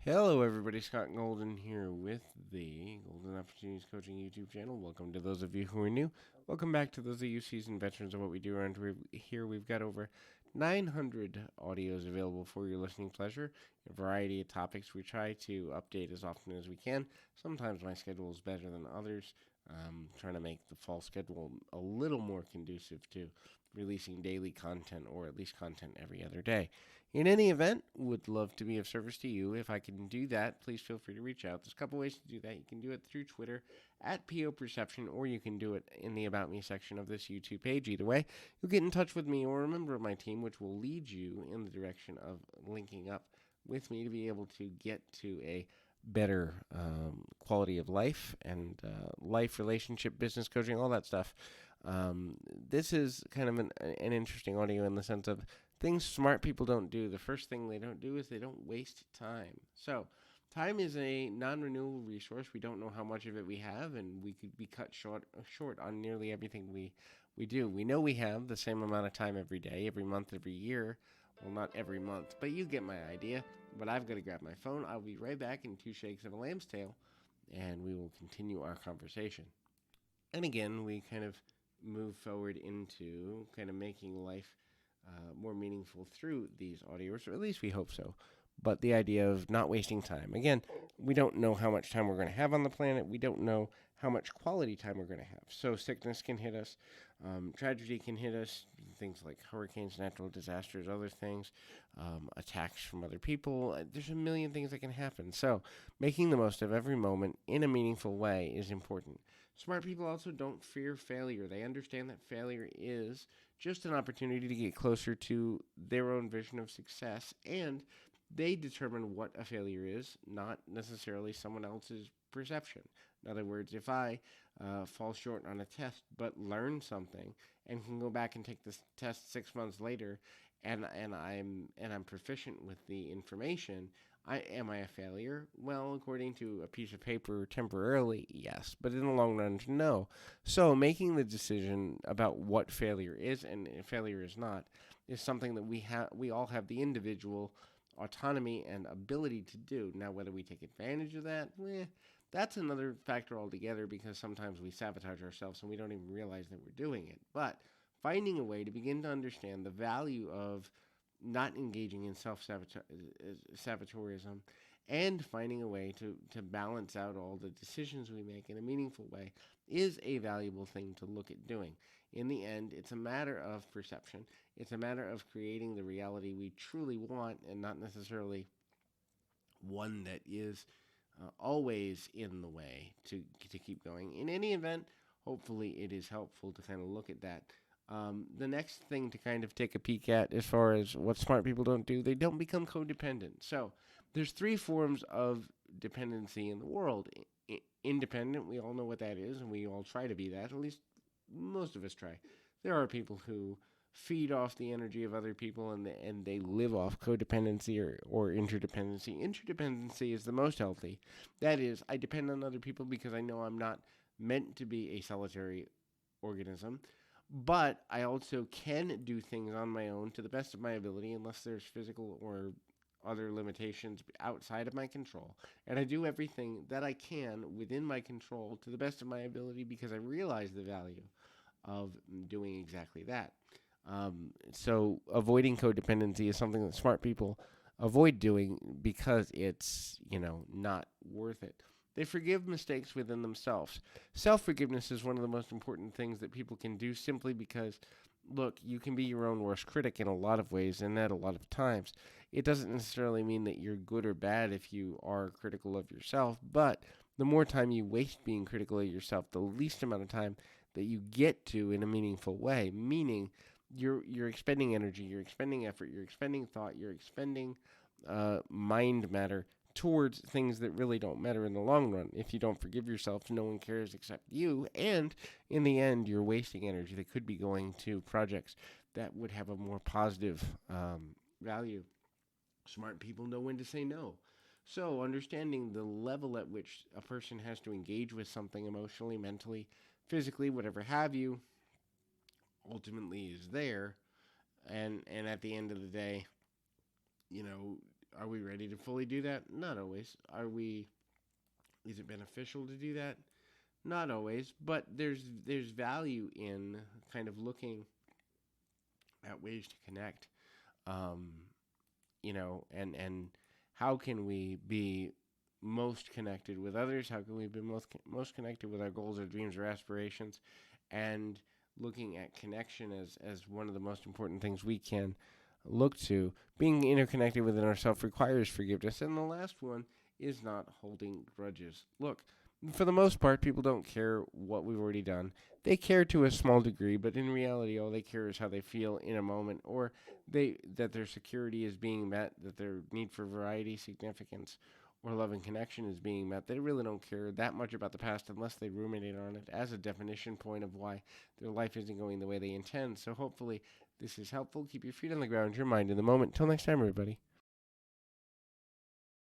Hello, everybody. Scott Golden here with the Golden Opportunities Coaching YouTube channel. Welcome to those of you who are new. Welcome back to those of you seasoned veterans of what we do around here. We've got over 900 audios available for your listening pleasure. A variety of topics we try to update as often as we can. Sometimes my schedule is better than others. Trying to make the fall schedule a little more conducive to releasing daily content or at least content every other day. In any event, would love to be of service to you. If I can do that, please feel free to reach out. There's a couple ways to do that. You can do it through Twitter at PO Perception, or you can do it in the About Me section of this YouTube page. Either way, you'll get in touch with me or a member of my team, which will lead you in the direction of linking up with me to be able to get to a better quality of life and life, relationship, business coaching, all that stuff. This is kind of an interesting audio in the sense of things smart people don't do. The first thing they don't do is they don't waste time. So, time is a non-renewable resource. We don't know how much of it we have, and we could be cut short on nearly everything we do. We know we have the same amount of time every day, every month, every year. Well, not every month, but you get my idea. But I've got to grab my phone. I'll be right back in 2 shakes of a lamb's tail, and we will continue our conversation. And again, we kind of move forward into kind of making life more meaningful through these audios, or at least we hope so. But the idea of not wasting time. Again, we don't know how much time we're going to have on the planet. We don't know how much quality time we're going to have. So sickness can hit us, tragedy can hit us, things like hurricanes, natural disasters, other things, attacks from other people. There's a million things that can happen. So making the most of every moment in a meaningful way is important. Smart people also don't fear failure. They understand that failure is just an opportunity to get closer to their own vision of success, and they determine what a failure is, not necessarily someone else's perception. In other words, if I fall short on a test but learn something and can go back and take this test 6 months later, and I'm proficient with the information, am I a failure? Well, according to a piece of paper, temporarily, yes, but in the long run, no. So, making the decision about what failure is and failure is not is something that we all have the individual autonomy and ability to do. Now, whether we take advantage of that, that's another factor altogether, because sometimes we sabotage ourselves and we don't even realize that we're doing it. But finding a way to begin to understand the value of not engaging in saboteurism, and finding a way to balance out all the decisions we make in a meaningful way is a valuable thing to look at doing. In the end, it's a matter of perception. It's a matter of creating the reality we truly want, and not necessarily one that is always in the way to keep going. In any event, hopefully it is helpful to kind of look at that. The next thing to kind of take a peek at, as far as what smart people don't do, they don't become codependent. So there's three forms of dependency in the world. Independent, we all know what that is, and we all try to be that. At least most of us try. There are people who feed off the energy of other people, and they live off codependency or interdependency. Interdependency is the most healthy. That is, I depend on other people because I know I'm not meant to be a solitary organism, but I also can do things on my own to the best of my ability, unless there's physical or other limitations outside of my control. And I do everything that I can within my control to the best of my ability, because I realize the value of doing exactly that. So avoiding codependency is something that smart people avoid doing because it's, not worth it. They forgive mistakes within themselves. Self-forgiveness is one of the most important things that people can do, simply because, look, you can be your own worst critic in a lot of ways, and at a lot of times. It doesn't necessarily mean that you're good or bad if you are critical of yourself, but the more time you waste being critical of yourself, the least amount of time that you get to in a meaningful way, meaning you're expending energy, you're expending effort, you're expending thought, you're expending mind matter towards things that really don't matter in the long run. If you don't forgive yourself, no one cares except you, and in the end, you're wasting energy that could be going to projects that would have a more positive value. Smart people know when to say no. So, understanding the level at which a person has to engage with something emotionally, mentally, physically, whatever have you, ultimately is there. And at the end of the day, you know, Are we ready to fully do that? Not always. Is it beneficial to do that? Not always, but there's value in kind of looking at ways to connect. Um, and how can we be most connected with others? How can we be most connected with our goals, our dreams, our aspirations, and looking at connection as one of the most important things we can look to. Being interconnected within ourselves requires forgiveness, and the last one is not holding grudges. Look, for the most part, people don't care what we've already done. They care to a small degree, but in reality, all they care is how they feel in a moment, or that their security is being met, that their need for variety, significance, or love and connection is being met. They really don't care that much about the past unless they ruminate on it as a definition point of why their life isn't going the way they intend. So hopefully this is helpful. Keep your feet on the ground, your mind in the moment. Till next time, everybody.